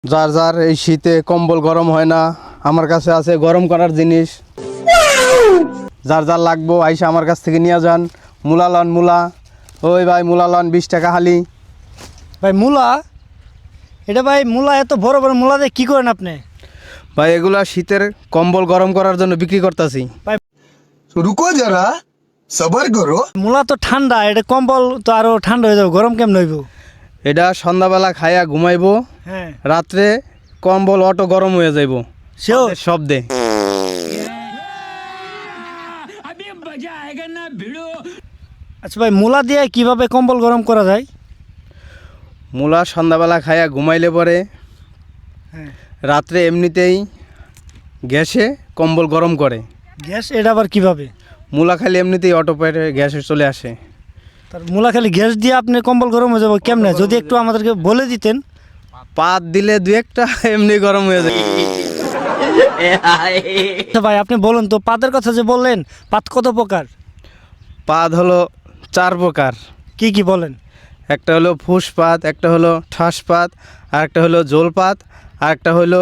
যার যার এই শীতে কম্বল গরম হয় না, আমার কাছে আছে গরম করার জিনিস। যার যার লাগবো আইসা আমার কাছ থেকে নিয়ে যান। মূলা লন, মূলা। ওই ভাই মূলা লন, 20 টাকা হালি। ভাই মূলা, এটা ভাই মূলা এত বড় বড় মূলা দিয়ে কী করেন আপনি? ভাই এগুলা শীতের কম্বল গরম করার জন্য বিক্রি করতেছি। रुको जरा सबर करो। মূলা তো ঠান্ডা, এটা কম্বল তো আরও ঠান্ডা হয়ে যাবে, গরম কেমন হইব? এটা সন্ধ্যাবেলা খাইয়া ঘুমাইবো, হ্যাঁ, রাত্রে কম্বল অটো গরম হয়ে যাইব সেও শব্দে। আচ্ছা ভাই, মূলা দিয়ে কিভাবে কম্বল গরম করা যায়? মূলা সন্ধ্যাবেলা খাইয়া ঘুমাইলে পরে হ্যাঁ, রাত্রে এমনিতেই গ্যাসে কম্বল গরম করে। গ্যাস, এটা আবার কিভাবে? মূলা খাইলে এমনিতেই অটো পেটে গ্যাসে চলে আসে। তার মূলা খালি গ্যাস দিয়ে আপনি কম্বল গরম হয়ে যাবে কেমনে? যদি একটু আমাদেরকে বলে দিতেন। পাত দিলে দু একটা এমনি গরম হয়ে যায়। আচ্ছা ভাই, আপনি বলুন তো, পাতের কথা যে বললেন, পাত কত প্রকার? পাত হলো 4 প্রকার। কি কি বলেন? একটা হলো ফুস পাত, একটা হলো ঠাস পাত, আর একটা হলো জোল পাত, আর একটা হলো